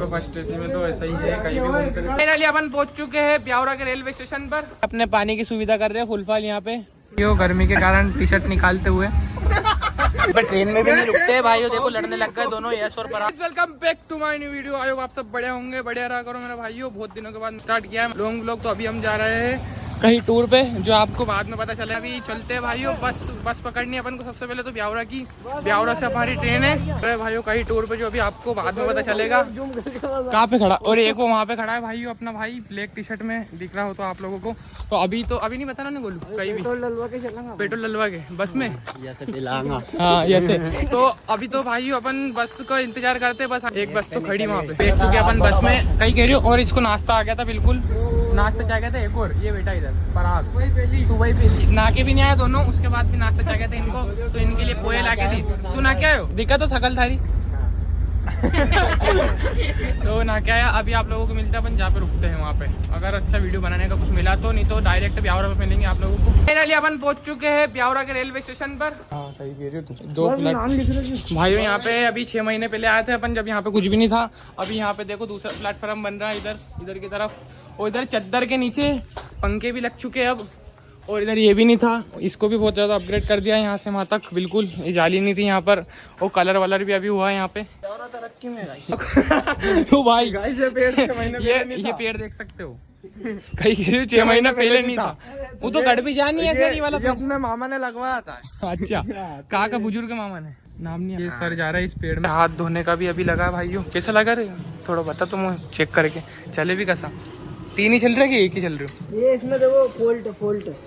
तो first AC में तो ऐसा ही है, कहीं भी घूमते रहते। फाइनली अपन पहुंच चुके हैं ब्यावरा के रेलवे स्टेशन पर। अपने पानी की सुविधा कर रहे हैं फुलफाल यहाँ पे, यो गर्मी के कारण टी शर्ट निकालते हुए। पर ट्रेन में भी नहीं रुकते हैं भाइयों, देखो लड़ने लग गए दोनों, यस और Parag. Welcome back to my new video. आयो आप सब बढ़िया होंगे, बढ़िया रहा करो मेरे भाइयों। बहुत दिनों के बाद स्टार्ट किया है लॉन्ग व्लॉग। तो अभी हम जा रहे हैं कहीं टूर पे, जो आपको बाद में पता चले। अभी चलते हैं भाइयों, बस पकड़नी है अपन को सबसे पहले तो ब्यावरा की। ब्यावरा से हमारी ट्रेन है अरे भाइयों कहीं टूर पे, जो अभी आपको बाद में पता चलेगा। कहाँ पे खड़ा, और एक वो वहाँ पे खड़ा है भाइयों, अपना भाई ब्लैक टी शर्ट में दिख रहा हो तो आप लोगों को। तो अभी नहीं बताना ना बोलू कहीं भी, पेट्रोल डलवा के बस में। हाँ ऐसे तो अभी तो भाई अपन बस का इंतजार करते, बस एक बस तो खड़ी वहाँ पे। देख चुके अपन बस में, कहीं कह रही हो। और इसको नाश्ता आ गया था, बिल्कुल नाश्ता चाह गया था। एक और ये बेटा इधर पराग सुबह पहली ना के भी नहीं आया दोनों, उसके बाद भी नाश्ता चाह गया था इनको, तो इनके लिए पोहे ला के दी। तू ना क्या हो दिखा तो थकल थारी। तो ना क्या आया। अभी आप लोगों को मिलता है अपन जहाँ पे रुकते हैं वहाँ पे, अगर अच्छा वीडियो बनाने का कुछ मिला तो, नहीं तो डायरेक्ट ब्यावरा पे मिलेंगे आप लोगों को। फाइनली अपन पहुंच चुके हैं ब्यावरा के रेलवे स्टेशन पर। हाँ सही कह रहे हो तुम। दो भाइयों यहाँ पे अभी 6 महीने पहले आए थे अपन, जब यहाँ पे कुछ भी नहीं था। अभी यहाँ पे देखो दूसरा प्लेटफॉर्म बन रहा है इधर की तरफ, और इधर चद्दर के नीचे पंखे भी लग चुके हैं अब। और इधर ये भी नहीं था, इसको भी बहुत ज़्यादा अपग्रेड कर दिया यहाँ से वहाँ तक। बिल्कुल ये जाली नहीं थी यहाँ पर, और कलर वलर भी अभी हुआ है यहाँ पे। तरक्की में तो भाई ये पेड़ देख सकते हो, कहीं 6 महीना पहले नहीं था। वो तो गड़ भी जानी है सर, ये वाला अपने मामा ने लगवाया था। अच्छा कहाँ का बुजुर्ग मामा ने, नाम नहीं। ये सर जा रहा है इस पेड़ में। हाथ धोने का भी अभी लगा है भाइयों। कैसा लगा रहे थोड़ा बता तुम चेक करके। चले भी कैसा, 3 ही चल रहे कि 1 ही चल रहे हो? ये इसमें देखो फोल्ट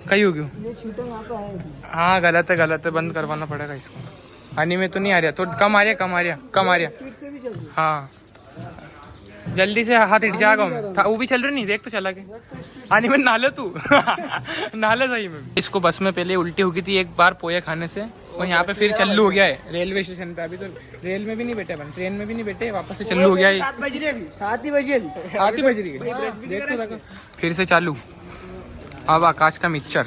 कहीं हो गया ये छूटे यहाँ पे आए। हाँ गलत है, बंद करवाना पड़ेगा इसको। पानी में तो नहीं आ रहा, तो कम आ रहा। हाँ जल्दी से हाथ हिट जाएगा था, वो भी चल रही नहीं, देख तो चला के पानी में नाले तू। नाले सही में। इसको बस में पहले उल्टी हो गई थी एक बार पोया खाने से, और यहाँ पे फिर चालू हो गया है रेलवे स्टेशन पे। अभी तो रेल में भी नहीं बैठे अपन, ट्रेन में भी नहीं बैठे, वापस से चालू हो गया है। 7 ही बज रही है फिर से चालू। अब आकाश का मिक्सचर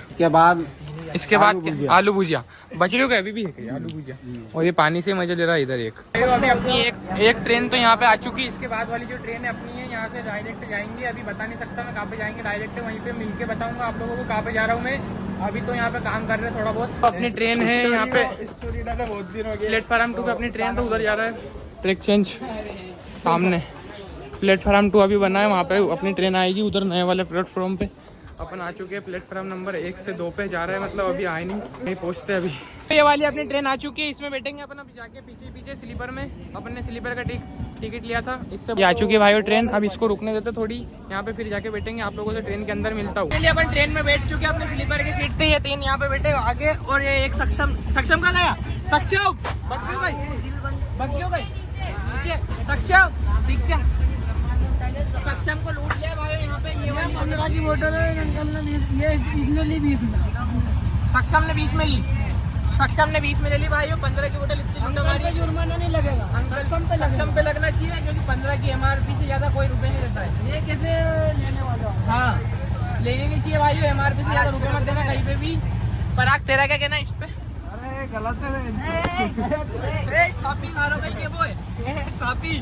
इसके बाद आलू भुजिया बचड़ियों का अभी भी है आलू भुजिया। और ये पानी से मजा ले रहा है इधर। अभी अपनी एक ट्रेन तो यहाँ पे आ चुकी है। इसके बाद वाली जो ट्रेन है अपनी है, यहाँ से डायरेक्ट जाएंगे। अभी बता नहीं सकता मैं कहाँ पे जाएंगे, डायरेक्ट वहीं पे मिलके बताऊंगा आप लोगों को कहाँ पे जा रहा हूँ मैं। अभी तो यहाँ पे काम कर रहे हैं थोड़ा बहुत। अपनी ट्रेन है यहाँ पे प्लेटफार्म 2 पे अपनी ट्रेन, तो उधर जा रहा है। ट्रैक चेंज सामने प्लेटफार्म 2 अभी बना है, वहाँ पे अपनी ट्रेन आएगी उधर नए वाले प्लेटफॉर्म पे। अपन आ चुके हैं प्लेटफॉर्म नंबर 1 से 2 पे जा रहे हैं, मतलब अभी आए नहीं पहुँचते अभी। ये वाली अपनी ट्रेन आ चुकी है, इसमें बैठेंगे अपन अभी जाके पीछे स्लीपर में। अपन ने स्लीपर का टिकट लिया था, इससे आ चुकी है भाई ट्रेन। अब इसको रुकने देते थोड़ी यहाँ पे, फिर जाके बैठेंगे। आप लोगों से ट्रेन के अंदर मिलता हूँ। चलिए अपन ट्रेन में बैठ चुके हैं, अपने स्लीपर की सीट थी, ये 3 यहाँ पे बैठे आगे, और ये एक सक्षम का गया सक्षम सक्षम को लूट लिया भाई यहाँ पे। ये 15 की बोतल है अंकल, ये इसने ली 20 में। सक्षम ने 20 में ली, सक्षम ने 20 में ले ली भाई। 15 की बोतल इतनी लूट हमारी। जुर्माना नहीं लगेगा, सक्षम पे लगना चाहिए, क्योंकि 15 की MRP से ज्यादा कोई रुपए नहीं देता है। ये कैसे लेने वाला? हाँ लेनी नहीं चाहिए भाई, MRP से ज्यादा रुपए मत देना कहीं पे भी। पराग तेरा क्या कहना इस पे? अरे गलत है, छापी मारो कहीं के वो है छापी।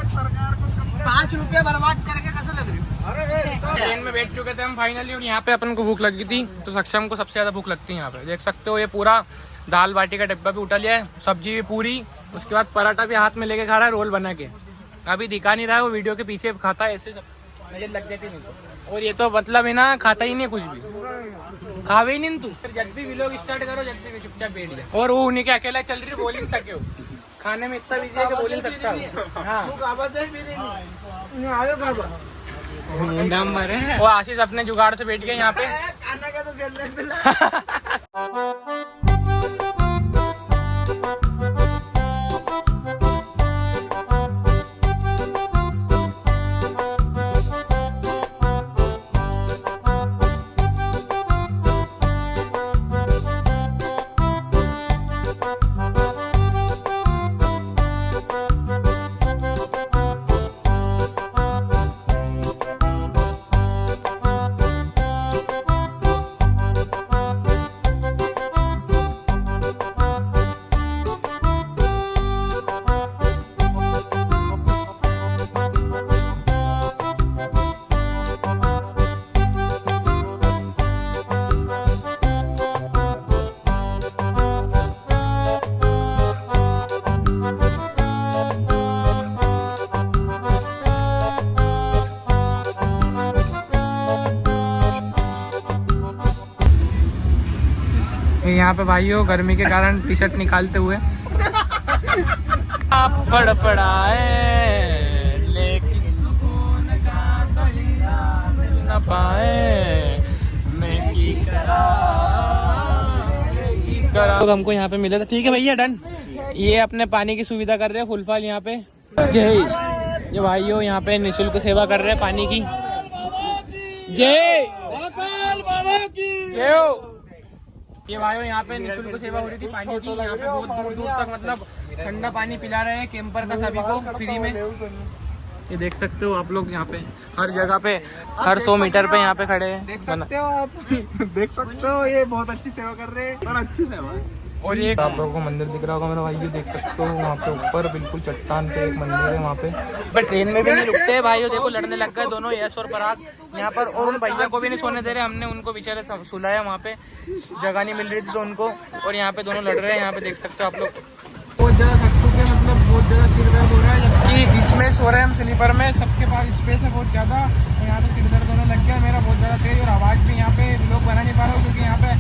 सरकार को 5 रुपये बर्बाद करके कैसे लग रही हो? ट्रेन में बैठ चुके थे हम फाइनली, और यहाँ पे अपन को भूख लगी थी। तो सक्षम को सबसे ज्यादा भूख लगती है यहाँ पे, देख सकते हो। ये पूरा दाल बाटी का डब्बा भी उठा लिया है, सब्जी भी पूरी, उसके बाद पराठा भी हाथ में लेके खा रहा है रोल बना के। अभी दिखा नहीं रहा है, वो वीडियो के पीछे खाता है, ऐसे नजर लग जाती नहीं तो। और ये तो मतलब है ना, खाता ही नहीं कुछ भी, खावे ही नहीं तू। जब भी व्लॉग स्टार्ट करो, जब भी चुपचाप बैठ जाए। और वो उन्हीं के अकेला चल रही, बोल नहीं सके हो, खाने में इतना बिजी है कि बोल नहीं सकता। हाँ वो आशीष अपने जुगाड़ से बैठ गए यहाँ पे। खाना का तो सेल यहाँ पे भाइयों गर्मी के कारण टी शर्ट निकालते हुए आप फड़फड़ाए लेकिन सुकून का कलिया मिल न पाए, मैं की करा तो हमको यहाँ पे मिला था। ठीक है भैया डन। ये अपने पानी की सुविधा कर रहे हैं फुल फाल यहाँ पे। जय ये भाइयों यहाँ पे निःशुल्क सेवा कर रहे हैं पानी की। जय जय हो। ये भाइयों यहाँ पे निःशुल्क सेवा हो रही थी पानी की। यहाँ पे बहुत दूर दूर तक मतलब ठंडा पानी पिला रहे हैं कैंपर का सभी को फ्री में। ये देख सकते हो आप लोग यहाँ पे हर जगह पे हर 100 मीटर पे यहाँ पे खड़े हैं। देख सकते हो आप देख सकते हो ये बहुत अच्छी सेवा कर रहे हैं और अच्छी सेवा है। और ये आप लोगों को मंदिर दिख रहा होगा मेरा भाई, ये देख सकते हो वहाँ पे ऊपर बिल्कुल चट्टान पे एक मंदिर है वहाँ पे। पर ट्रेन में भी नहीं रुकते हैं भाइयों, देखो लड़ने लग गए दोनों यश और पराग यहाँ पर। और उन भैया को भी नहीं सोने दे रहे, हमने उनको बेचारे सुलाया वहाँ पे, जगह नहीं मिल रही थी तो उनको। और यहाँ पे दोनों लड़ रहे हैं, यहाँ पे देख सकते हो आप लोग। बहुत ज़्यादा थक चुके, मतलब बहुत ज़्यादा सिर दर्द हो रहा है, जबकि इसमें सो रहे हैं हम स्लीपर में, सबके पास स्पेस है बहुत ज़्यादा। और यहाँ पे सिर दर्द होने लग गया मेरा बहुत ज़्यादा तेज, और आवाज़ भी यहाँ पे लोग बना नहीं पा रहा हूँ क्योंकि यहाँ पे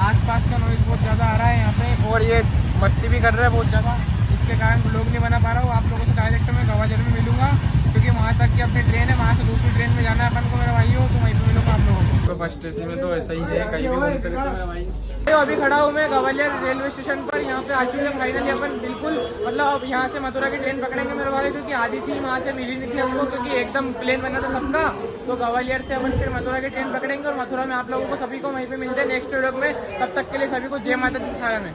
आसपास का नॉइज़ बहुत ज़्यादा आ रहा है यहाँ पे। और ये मस्ती भी कर रहे हैं बहुत ज़्यादा, इसके कारण लोग नहीं बना पा रहा हूँ। आप लोगों से डायरेक्ट मैं गवाजर में मिलूंगा क्योंकि वहाँ तक की अपनी ट्रेन है, वहाँ से दूसरी ट्रेन में जाना है अपन को मेरा भाई हो, तो वहीं पर मिलूंगा आप लोगों को। तो फर्स्ट एसी में तो ऐसा ही है, कहीं भी घूमते रहते मेरा भाई। तो अभी खड़ा हूँ मैं ग्वालियर रेलवे स्टेशन पर, यहाँ पे आ चुके हैं फाइनली अपन बिल्कुल। मतलब अब यहाँ से मथुरा की ट्रेन पकड़ेंगे मेरे भाई, क्योंकि आधी थी वहाँ से मिली नहीं थी हमको क्योंकि एकदम प्लेन बना था सबका। तो ग्वालियर से अपन फिर मथुरा की ट्रेन पकड़ेंगे और मथुरा में आप लोगों को सभी को वहीं पे मिलते हैं नेक्स्ट व्लॉग में। तब तक के लिए सभी को जय माता दी सारा में।